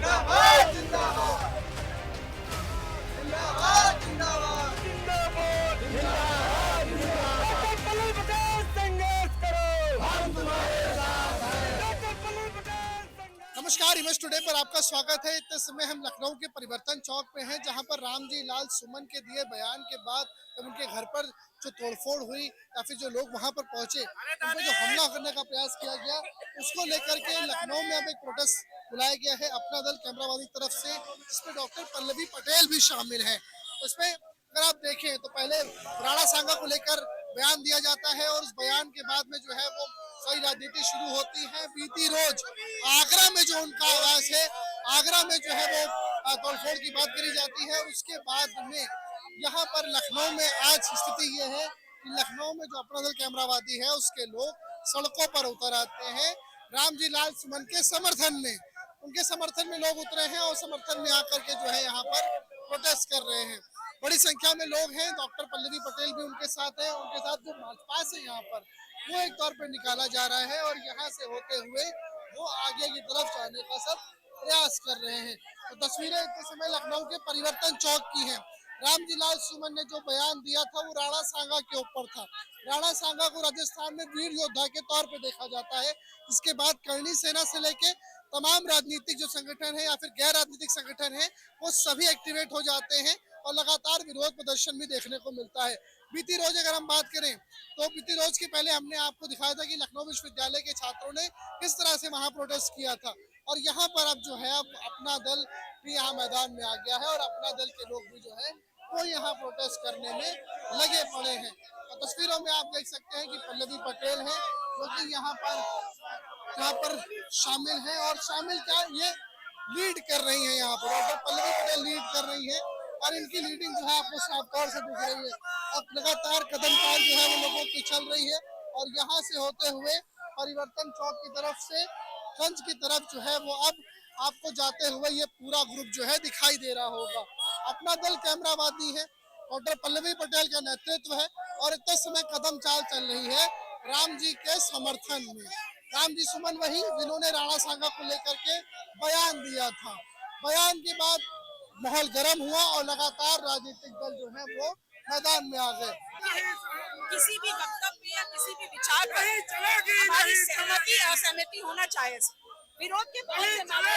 जिंदाबाद जिंदाबाद जिंदाबाद जिंदाबाद जिंदाबाद जिंदाबाद डॉक्टर पल्लवी पटेल संघर्ष करो, हम तुम्हारे साथ हैं। डॉक्टर पल्लवी पटेल संघर्ष। नमस्कार, इमेज टुडे पर आपका स्वागत है। इस समय हम लखनऊ के परिवर्तन चौक पे हैं, जहां पर रामजी लाल सुमन के दिए बयान के बाद जब उनके घर पर जो तोड़फोड़ हुई या फिर जो लोग वहां पर पहुंचे, उन पर जो हमला करने का प्रयास किया गया, उसको लेकर के लखनऊ में अब एक प्रोटेस्ट बुलाया गया है अपना दल कैमरावादी की तरफ से, जिसमें डॉक्टर पल्लवी पटेल भी शामिल है। उसमें अगर आप देखें तो पहले राणा सांगा को लेकर बयान दिया जाता है और उस बयान के बाद में जो है वो सही राजनीति शुरू होती है। बीती रोज आगरा में जो उनका आवाज है, आगरा में जो है वो तोड़फोड़ की बात करी जाती है। उसके बाद में यहाँ पर लखनऊ में आज स्थिति ये है कि लखनऊ में जो अपना दल कैमरावादी है उसके लोग सड़कों पर उतर आते हैं रामजी लाल सुमन के समर्थन में। उनके समर्थन में लोग उतरे हैं और समर्थन में आकर के जो है यहाँ पर प्रोटेस्ट कर रहे हैं। बड़ी संख्या में लोग हैं, डॉक्टर पल्लवी पटेल भी उनके साथ है। उनके साथ जो मार्च पास है यहाँ पर वो एक तौर पर निकाला जा रहा है और यहाँ से होते हुए वो आगे की तरफ जाने का सब प्रयास कर रहे हैं। तो तस्वीरें इस समय लखनऊ के परिवर्तन चौक की हैं। रामजी लाल सुमन ने जो बयान दिया था वो राणा सांगा के ऊपर था। राणा सांगा को राजस्थान में वीर योद्धा के तौर पे देखा जाता है। इसके बाद करणी सेना से लेके तमाम राजनीतिक जो संगठन है या फिर गैर राजनीतिक संगठन है वो सभी एक्टिवेट हो जाते हैं और लगातार विरोध प्रदर्शन भी देखने को मिलता है। बीती रोज अगर हम बात करें तो बीती रोज के पहले हमने आपको दिखाया था कि लखनऊ विश्वविद्यालय के छात्रों ने किस तरह से वहां प्रोटेस्ट किया था और यहाँ पर अब जो है अब अपना दल भी यहाँ मैदान में आ गया है और अपना दल के लोग भी जो है वो यहाँ प्रोटेस्ट करने में लगे पड़े हैं। और तस्वीरों में आप देख सकते हैं कि पल्लवी पटेल है जो कि यहाँ पर शामिल है और शामिल क्या ये लीड कर रही है। यहाँ पर डॉक्टर पल्लवी पटेल लीड कर रही है और इनकी लीडिंग जो है आपको साफ तौर से दिख रही है। अब लगातार कदम ताल जो है वो लोगों की चल रही है और यहाँ से होते हुए परिवर्तन चौक की तरफ से गंज की तरफ जो है वो अब आपको जाते हुए ये पूरा ग्रुप जो है दिखाई दे रहा होगा। अपना दल कैमरावादी है, डॉक्टर पल्लवी पटेल का नेतृत्व है और इतने समय कदम चाल चल रही है राम जी के समर्थन में। रामजी सुमन वही जिन्होंने राणा सांगा को लेकर के बयान दिया था। बयान के बाद माहौल गर्म हुआ और लगातार राजनीतिक दल जो है वो मैदान में आ गए। किसी भी वक्तव्य या किसी भी विचार पर हमारी सहमति असहमति होना चाहिए, विरोध के बहुत से मामले,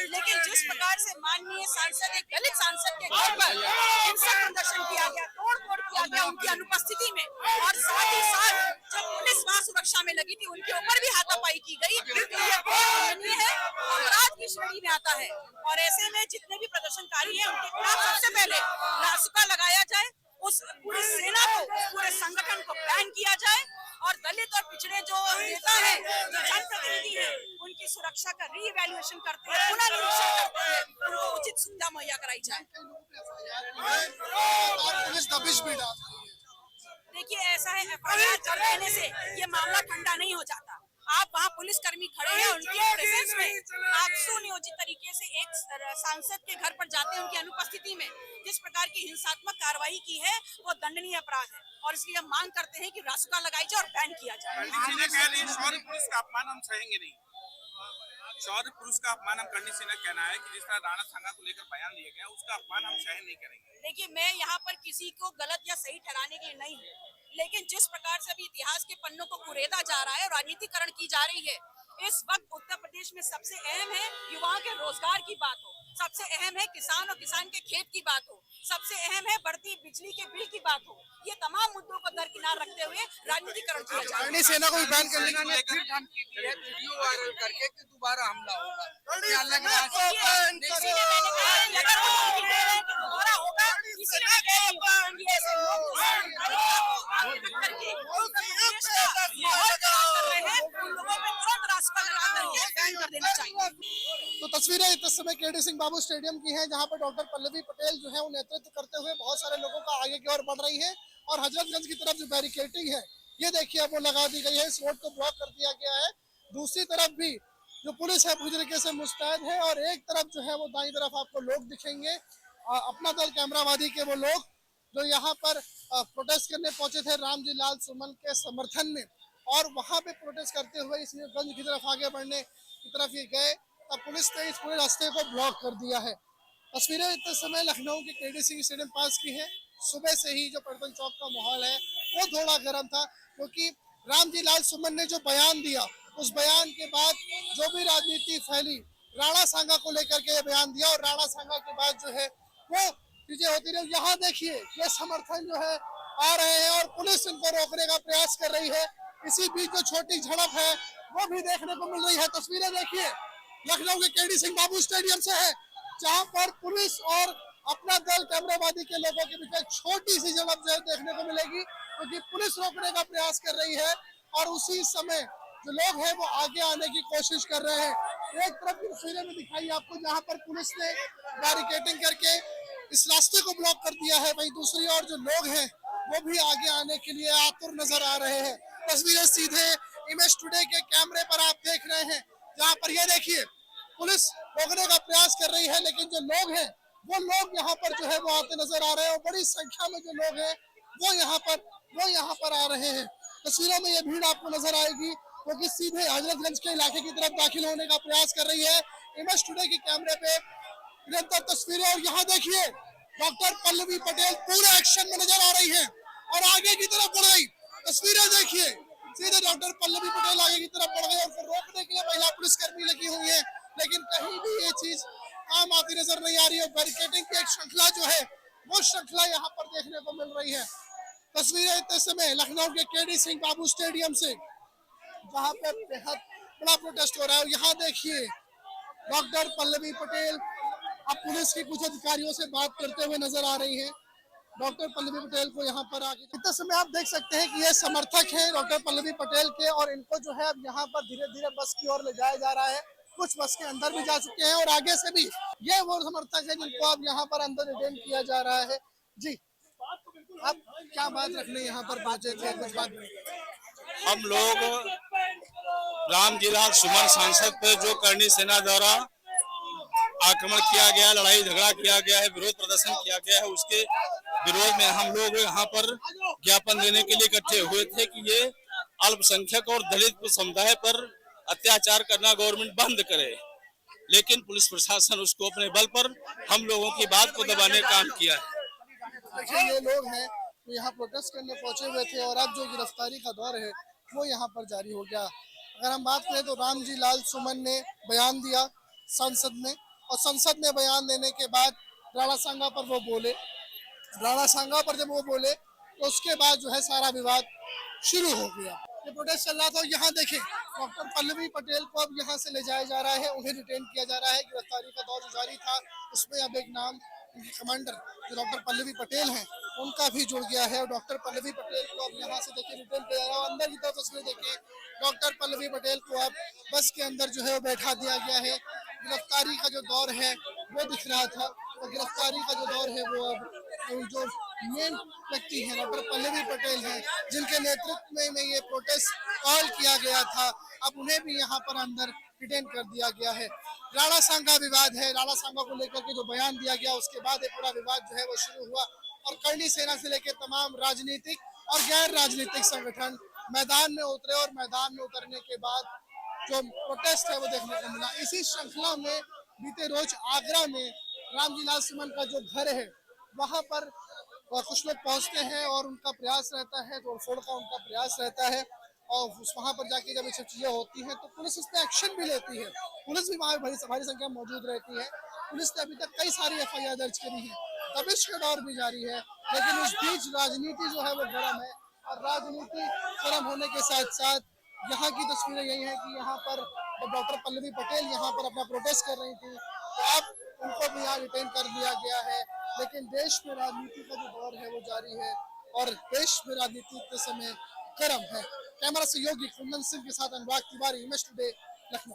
लेकिन जिस प्रकार से माननीय सांसद एक दलित सांसद के घर पर हिंसक प्रदर्शन किया गया, तोड़-फोड़ किया गया उनकी अनुपस्थिति में और साथ ही साथ जब पुलिस वहां सुरक्षा में लगी थी उनके ऊपर भी हाथापाई की गई, तो ये खंडनीय है, अपराध की श्रेणी में आता है। और ऐसे में जितने भी प्रदर्शनकारी हैं उनके खिलाफ सबसे पहले रासुका लगाया जाए, उस पूरी सेना को, पूरे संगठन को बैन किया जाए और दलित और पिछड़े जो नेता है, जो जनप्रतिनिधि है, उनकी सुरक्षा का रीइवैल्यूएशन करते हैं, पुनर्निरीक्षण करते हैं, उनको उचित सुविधा मुहैया कराई जाए। देखिए ऐसा है, एफआईआर कर देने से ये मामला ठंडा नहीं हो जाता। आप वहाँ पुलिसकर्मी खड़े हैं, उनके प्रेजेंस में आप सुनियोजित तरीके से एक सांसद के घर पर जाते हैं उनकी अनुपस्थिति में जिस प्रकार की हिंसात्मक कार्रवाई की है वो दंडनीय अपराध है और इसलिए हम मांग करते हैं कि रासुका लगाई जाए और बैन किया जाए। शौर्य पुरुष का अपमान हम सहेंगे नहीं। शौर्य पुरुष का अपमान हम करने से न कहना है कि जिस तरह राणा सांगा को लेकर बयान दिया गया उसका अपमान हम सहन नहीं करेंगे। देखिए मैं यहाँ पर किसी को गलत या सही ठहराने के लिए नहीं हूँ, लेकिन जिस प्रकार से अभी इतिहास के पन्नों को कुरेदा जा रहा है और राजनीतिकरण की जा रही है, इस वक्त उत्तर प्रदेश में सबसे अहम है युवाओं के रोजगार की बात हो, सबसे अहम है किसान और किसान के खेत की बात हो, सबसे अहम है बढ़ती बिजली के बिल की बात हो। ये तमाम मुद्दों को दरकिनार रखते हुए राजनीतिकरण किया जा रहा है। सेना को भी बैन करने का फिर धमकी दी है वीडियो वायरल करके कि दोबारा हमला होगा। क्या लग रहा है? इसीलिए मैंने कहा कि अगर वो धमकी दे रहे हैं कि दोबारा होगा, इसीलिए मैं कह रही हूं कि ऐसे लोग करके माहौल खराब कर रहे हैं, उन लोगों पे तुरंत रासुका लगा करके बैन कर देना चाहिए। तो तस्वीरें इस समय केडी सिंह बाबू स्टेडियम की हैं, जहां पर डॉक्टर पल्लवी पटेल जो है वो नेतृत्व करते हुए बहुत सारे लोगों का आगे की ओर बढ़ रही है और हजरतगंज की तरफ जो बैरिकेडिंग है ये देखिए वो लगा दी गई है, इस रोड को ब्लॉक कर दिया गया है। दूसरी तरफ भी जो पुलिस है पूरी तरीके से मुस्तैद है और एक तरफ जो है वो दाईं तरफ आपको लोग दिखेंगे, अपना दल कैमरावादी के वो लोग जो यहाँ पर प्रोटेस्ट करने पहुंचे थे रामजी लाल सुमन के समर्थन में और वहां पे प्रोटेस्ट करते हुए इसलिए गंज की तरफ आगे बढ़ने की तरफ ये गए तब पुलिस ने इस पूरे रास्ते को ब्लॉक कर दिया है। तस्वीरें इतने समय लखनऊ के केडी सिंह स्टेडियम पास की है। सुबह से ही जो पलटन चौक का माहौल है वो थोड़ा गर्म था, क्योंकि रामजी लाल सुमन ने जो बयान दिया, उस बयान के बाद जो भी राजनीति फैली, राणा सांगा को लेकर के ये बयान दिया, और राणा सांगा के बाद जो है वो चीजें होती रही। यहाँ देखिए ये समर्थन जो है आ रहे हैं और पुलिस इनको रोकने का प्रयास कर रही है। इसी बीच जो छोटी झड़प है वो भी देखने को मिल रही है। तस्वीरें देखिए लखनऊ के केडी सिंह बाबू स्टेडियम से है, जहां पर पुलिस और अपना दल कैमराबादी के लोगों के बीच छोटी सी झड़प देखने को मिलेगी, क्योंकि पुलिस रोकने का प्रयास कर रही है और उसी समय जो लोग हैं वो आगे आने की कोशिश कर रहे हैं। एक तरफ की तस्वीरें में दिखाई आपको जहां पर पुलिस ने बैरिकेडिंग करके इस रास्ते को ब्लॉक कर दिया है, वहीं दूसरी ओर जो लोग हैं वो भी आगे आने के लिए आतुर नजर आ रहे हैं। तस्वीरें सीधे इमेज टुडे के कैमरे पर आप देख रहे हैं, जहां पर ये देखिए पुलिस रोकने का प्रयास कर रही है, लेकिन जो लोग हैं वो लोग यहाँ पर जो है वो आते नजर आ रहे हैं और बड़ी संख्या में जो लोग हैं वो यहाँ पर आ रहे हैं। तस्वीरों में ये भीड़ आपको नजर आएगी, क्योंकि सीधे हजरतगंज के इलाके की तरफ दाखिल होने का प्रयास कर रही है। इमेज टुडे के कैमरे पे निरंतर तस्वीरें, और यहाँ देखिए डॉक्टर पल्लवी पटेल पूरे एक्शन में नजर आ रही है और आगे की तरफ बढ़ गई। तस्वीरें देखिए सीधे डॉक्टर पल्लवी पटेल आगे की तरफ बढ़ गए और उनको रोकने के लिए महिला पुलिसकर्मी लगी हुई है, लेकिन कहीं भी ये चीज काम आती नजर नहीं आ रही है। बैरिकेडिंग की एक श्रृंखला जो है वो श्रृंखला यहाँ पर देखने को मिल रही है। तस्वीरें इतने समय लखनऊ के केडी सिंह बाबू स्टेडियम से, जहाँ पे बेहद बड़ा प्रोटेस्ट हो रहा है। यहाँ देखिए डॉक्टर पल्लवी पटेल अब पुलिस के कुछ अधिकारियों से बात करते हुए नजर आ रही है। डॉक्टर पल्लवी पटेल को यहाँ पर आगे इतने समय आप देख सकते हैं कि ये समर्थक हैं डॉक्टर पल्लवी पटेल के, और इनको जो है अब यहाँ पर धीरे धीरे बस की ओर ले जाया जा रहा है। कुछ बस के अंदर भी जा चुके हैं और आगे से भी ये वो समर्थक है जिनको अब यहाँ पर अंदर डिटेन किया जा रहा है। जी आप क्या बात रखने यहाँ पर पहुंचे थे? कुछ बात हम लोग रामजीलाल सुमन सांसद पे जो करनी सेना द्वारा आक्रमण किया गया, लड़ाई झगड़ा किया गया है, विरोध प्रदर्शन किया गया है, उसके विरोध में हम लोग यहाँ पर ज्ञापन देने के लिए इकट्ठे हुए थे कि ये अल्पसंख्यक और दलित समुदाय पर अत्याचार करना गवर्नमेंट बंद करे। लेकिन पुलिस प्रशासन उसको अपने बल पर हम लोगों की बात को दबाने का काम किया है। देखिए ये लोग हैं जो यहाँ प्रोटेस्ट करने पहुंचे हुए थे और अब जो गिरफ्तारी का दौर है वो यहाँ पर जारी हो गया। अगर हम बात करें तो रामजी लाल सुमन ने बयान दिया संसद में, और संसद में बयान देने के बाद राणा सांगा पर वो बोले। राणा सांगा पर जब वो बोले तो उसके बाद जो है सारा विवाद शुरू हो गया। ये प्रोटेस्ट चल रहा था। यहाँ देखें डॉक्टर पल्लवी पटेल को अब यहाँ से ले जाया जा रहा है, उन्हें डिटेन किया जा रहा है। गिरफ्तारी का दौर जो जारी था उसमें अब एक नाम कमांडर जो डॉक्टर पल्लवी पटेल हैं उनका भी जुड़ गया है, और डॉक्टर पल्लवी पटेल को अब यहाँ से देखिए डिटेन किया जा रहा है। अंदर की तरफ तस्वीर देखिए डॉक्टर पल्लवी पटेल को अब बस के अंदर जो है वो बैठा दिया गया है। गिरफ्तारी का जो दौर है वो दिख रहा था, और गिरफ्तारी का जो दौर है वो अब जो मेन व्यक्ति हैं डॉक्टर पल्लवी पटेल हैं जिनके नेतृत्व में ये प्रोटेस्ट कॉल किया गया था, अब उन्हें भी यहाँ पर अंदर डिटेन कर दिया गया है। राणा सांगा विवाद है, राणा सांगा को लेकर के जो बयान दिया गया उसके बाद एक पूरा विवाद जो है वो शुरू हुआ, और करनी सेना से लेकर तमाम राजनीतिक और गैर राजनीतिक संगठन मैदान में उतरे, और मैदान में उतरने के बाद जो प्रोटेस्ट है वो देखने को मिला। इसी श्रृंखला में बीते रोज आगरा में रामजी लाल सुमन का जो घर है वहां पर कुछ लोग पहुंचते हैं और उनका प्रयास रहता है, तोड़फोड़ का उनका प्रयास रहता है, और वहां पर जाके जब ये सब चीजें होती हैं तो पुलिस इस पर एक्शन भी लेती है। पुलिस भी वहाँ भारी संख्या में मौजूद रहती है। पुलिस ने अभी तक कई सारी FIR दर्ज करी है, दबिश का दौर भी जारी है, लेकिन उस बीच राजनीति जो है वो गर्म है, और राजनीति गर्म होने के साथ साथ यहाँ की तस्वीरें यही है कि यहाँ पर डॉक्टर पल्लवी पटेल यहाँ पर अपना प्रोटेस्ट कर रही थी, तो अब उनको भी यहाँ डिटेन कर दिया गया है। लेकिन देश में राजनीति का जो दौर है वो जारी है, और देश में राजनीति के समय गर्म है। कैमरा सहयोगी कुंदन सिंह के साथ अनुराग तिवारी, इमेज टुडे, लखनऊ।